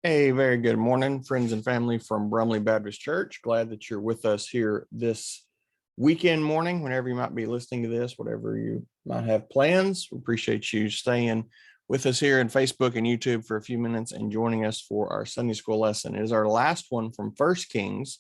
Hey, very good morning, friends and family from Brumley Baptist Church. Glad that you're with us here this weekend morning, whenever you might be listening to this, whatever you might have plans. We appreciate you staying with us here in Facebook and YouTube for a few minutes and joining us for our Sunday school lesson. It is our last one from First Kings.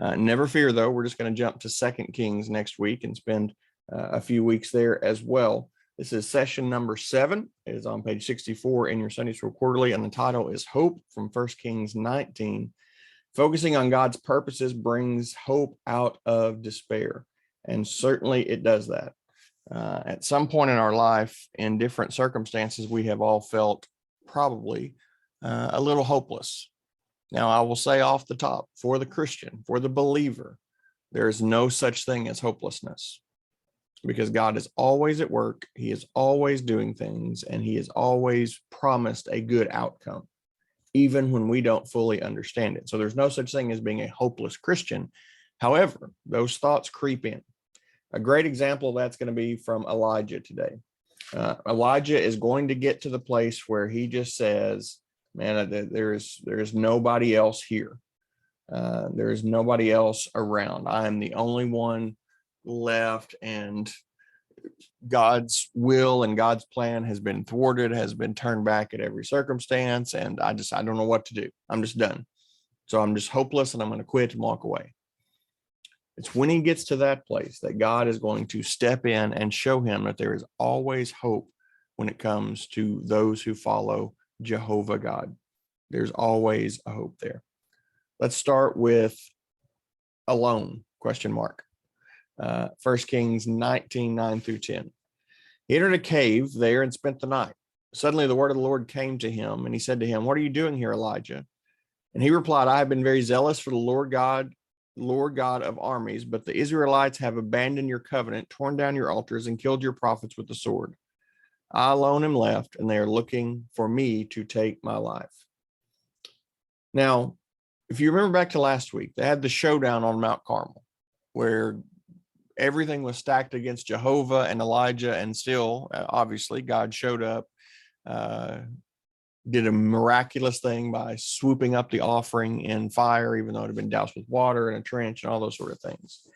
Never fear, though, we're just going to jump to Second Kings next week and spend a few weeks there as well. This is session number 7. It is on page 64 in your Sunday School Quarterly, and the title is Hope from 1 Kings 19. Focusing on God's purposes brings hope out of despair, and certainly it does that. At some point in our life, in different circumstances, we have all felt probably a little hopeless. Now, I will say off the top, for the Christian, for the believer, there is no such thing as hopelessness. Because God is always at work, he is always doing things, and he has always promised a good outcome, even when we don't fully understand it. So there's no such thing as being a hopeless Christian. However, those thoughts creep in. A great example of that's going to be from Elijah today. Elijah is going to get to the place where he just says, man, there is nobody else here. There is nobody else around. I am the only one left, and God's will and God's plan has been thwarted, has been turned back at every circumstance, and I don't know what to do. I'm just done. So I'm just hopeless, and I'm going to quit and walk away. It's when he gets to that place that God is going to step in and show him that there is always hope when it comes to those who follow Jehovah God. There's always a hope there. Let's start with alone, question mark. 1 Kings 19, 9 through 10. He entered a cave there and spent the night. Suddenly the word of the Lord came to him, and he said to him, "What are you doing here, Elijah?" And he replied, "I have been very zealous for the Lord God of Armies, but the Israelites have abandoned your covenant, torn down your altars, and killed your prophets with the sword. I alone am left, and they are looking for me to take my life." Now, if you remember back to last week, they had the showdown on Mount Carmel, where everything was stacked against Jehovah and Elijah, and still, obviously, God showed up, did a miraculous thing by swooping up the offering in fire, even though it had been doused with water in a trench and all those sort of things.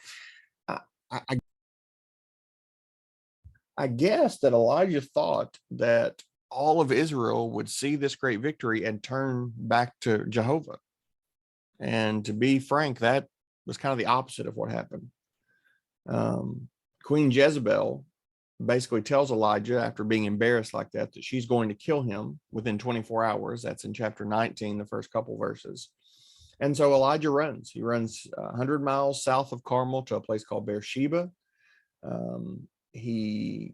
I guess that Elijah thought that all of Israel would see this great victory and turn back to Jehovah. And to be frank, that was kind of the opposite of what happened. Queen Jezebel basically tells Elijah, after being embarrassed like that she's going to kill him within 24 hours. That's in chapter 19, the first couple verses. And so Elijah runs. He runs 100 miles south of Carmel to a place called Beersheba. He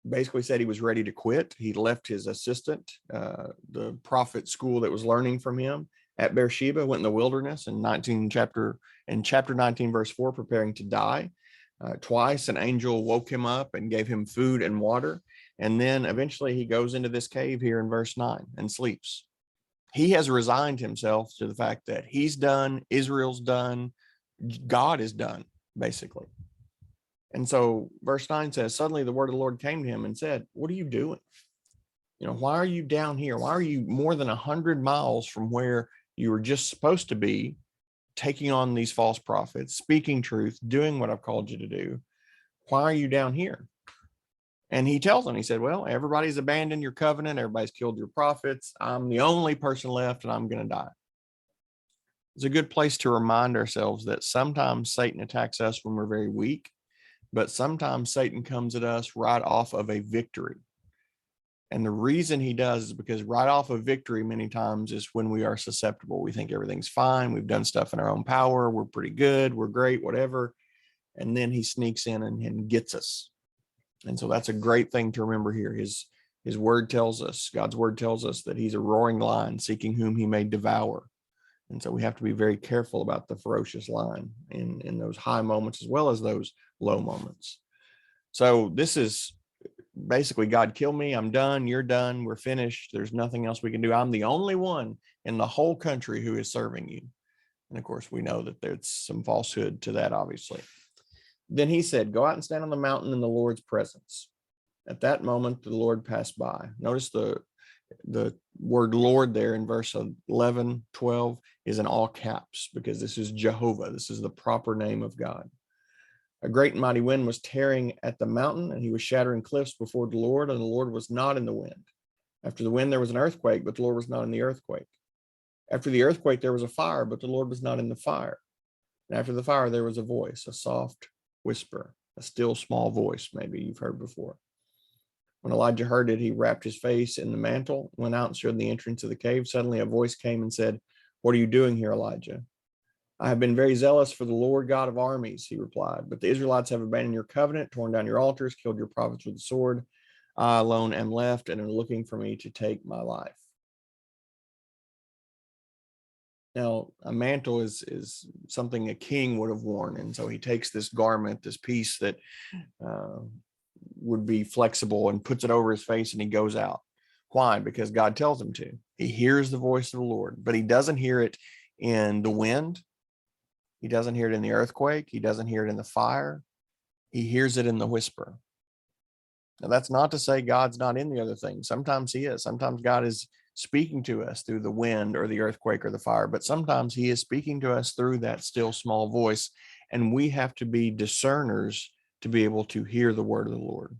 basically said he was ready to quit. He left his assistant, the prophet school that was learning from him at Beersheba, went in the wilderness in chapter 19, verse 4, preparing to die. Twice an angel woke him up and gave him food and water. And then eventually he goes into this cave here in verse 9 and sleeps. He has resigned himself to the fact that he's done, Israel's done, God is done, basically. And so verse 9 says, suddenly the word of the Lord came to him and said, "What are you doing? Why are you down here? Why are you more than 100 miles from where you were just supposed to be, taking on these false prophets, speaking truth, doing what I've called you to do? Why are you down here?" And he tells them, he said, "Well, everybody's abandoned your covenant. Everybody's killed your prophets. I'm the only person left, and I'm going to die." It's a good place to remind ourselves that sometimes Satan attacks us when we're very weak, but sometimes Satan comes at us right off of a victory. And the reason he does is because right off of victory, many times, is when we are susceptible. We think everything's fine. We've done stuff in our own power. We're pretty good. We're great, whatever. And then he sneaks in and gets us. And so that's a great thing to remember here. His word tells us, God's word tells us, that he's a roaring lion seeking whom he may devour. And so we have to be very careful about the ferocious lion in those high moments as well as those low moments. So this is basically, God, kill me. I'm done. You're done. We're finished. There's nothing else we can do. I'm the only one in the whole country who is serving you. And of course, we know that there's some falsehood to that, obviously. Then he said, "Go out and stand on the mountain in the Lord's presence." At that moment, the Lord passed by. Notice The word Lord there in verse 11, 12 is in all caps because this is Jehovah. This is the proper name of God. A great and mighty wind was tearing at the mountain, and he was shattering cliffs before the Lord, and the Lord was not in the wind. After the wind, there was an earthquake, but the Lord was not in the earthquake. After the earthquake, there was a fire, but the Lord was not in the fire. And after the fire, there was a voice, a soft whisper, a still small voice, maybe you've heard before. When Elijah heard it, he wrapped his face in the mantle, went out and stood in the entrance of the cave. Suddenly a voice came and said, "What are you doing here, Elijah?" "I have been very zealous for the Lord God of Armies," he replied. "But the Israelites have abandoned your covenant, torn down your altars, killed your prophets with the sword. I alone am left and are looking for me to take my life." Now, a mantle is something a king would have worn. And so he takes this garment, this piece that would be flexible, and puts it over his face, and he goes out. Why? Because God tells him to. He hears the voice of the Lord, but he doesn't hear it in the wind. He doesn't hear it in the earthquake. He doesn't hear it in the fire. He hears it in the whisper. Now, that's not to say God's not in the other things. Sometimes he is. Sometimes God is speaking to us through the wind or the earthquake or the fire, but sometimes he is speaking to us through that still small voice. And we have to be discerners to be able to hear the word of the Lord.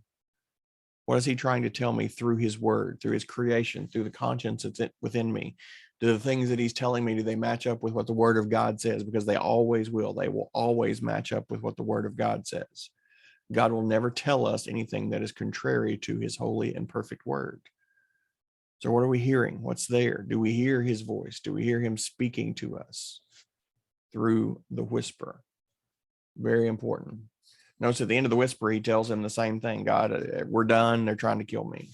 What is he trying to tell me through his word, through his creation, through the conscience that's within me? Do the things that he's telling me, do they match up with what the word of God says? Because they always will. They will always match up with what the word of God says. God will never tell us anything that is contrary to his holy and perfect word. So what are we hearing? What's there? Do we hear his voice? Do we hear him speaking to us through the whisper? Very important. Notice at the end of the whisper, he tells him the same thing. God, we're done. They're trying to kill me.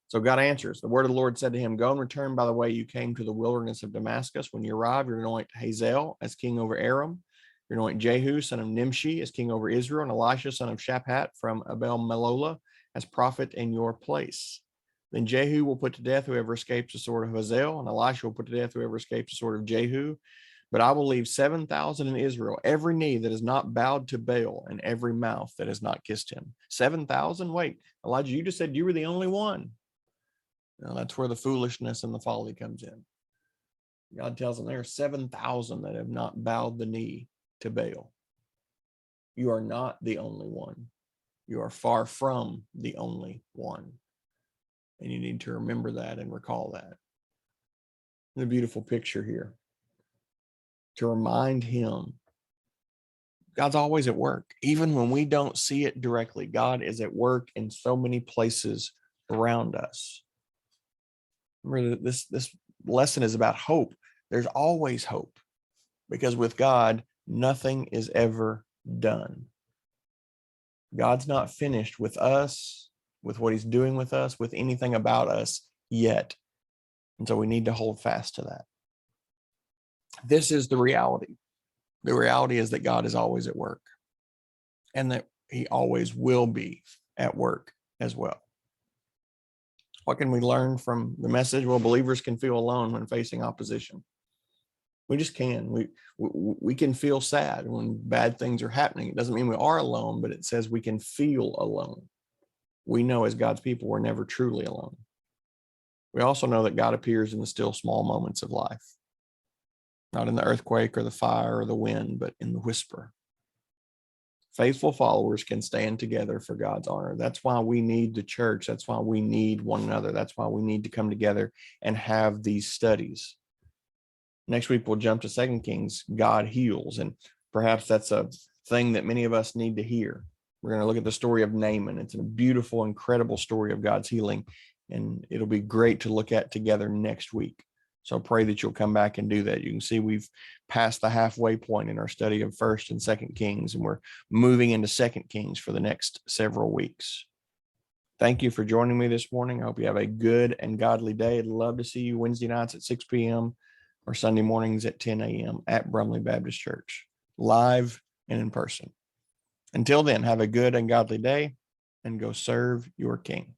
So God answers. The word of the Lord said to him, "Go and return by the way you came to the wilderness of Damascus. When you arrive, you're anoint Hazael as king over Aram. You're anoint Jehu, son of Nimshi, as king over Israel, and Elisha, son of Shaphat, from Abel Melolah, as prophet in your place. Then Jehu will put to death whoever escapes the sword of Hazael, and Elisha will put to death whoever escapes the sword of Jehu. But I will leave 7,000 in Israel, every knee that is not bowed to Baal, and every mouth that has not kissed him." 7,000? Wait, Elijah, you just said you were the only one. Now, that's where the foolishness and the folly comes in. God tells them there are 7,000 that have not bowed the knee to Baal. You are not the only one. You are far from the only one. And you need to remember that and recall that. The beautiful picture here. To remind him, God's always at work. Even when we don't see it directly, God is at work in so many places around us. Remember, this lesson is about hope. There's always hope, because with God, nothing is ever done. God's not finished with us, with what he's doing with us, with anything about us yet. And so we need to hold fast to that. This is the reality. The reality is that God is always at work, and that he always will be at work as well. What can we learn from the message? Well, believers can feel alone when facing opposition. We just can. We can feel sad when bad things are happening. It doesn't mean we are alone, but it says we can feel alone. We know as God's people, we're never truly alone. We also know that God appears in the still small moments of life, not in the earthquake or the fire or the wind, but in the whisper. Faithful followers can stand together for God's honor. That's why we need the church. That's why we need one another. That's why we need to come together and have these studies. Next week, we'll jump to 2 Kings, God heals. And perhaps that's a thing that many of us need to hear. We're going to look at the story of Naaman. It's a beautiful, incredible story of God's healing. And it'll be great to look at together next week. So pray that you'll come back and do that. You can see we've passed the halfway point in our study of 1 and 2 Kings, and we're moving into 2 Kings for the next several weeks. Thank you for joining me this morning. I hope you have a good and godly day. I'd love to see you Wednesday nights at 6 p.m. or Sunday mornings at 10 a.m. at Brumley Baptist Church, live and in person. Until then, have a good and godly day, and go serve your King.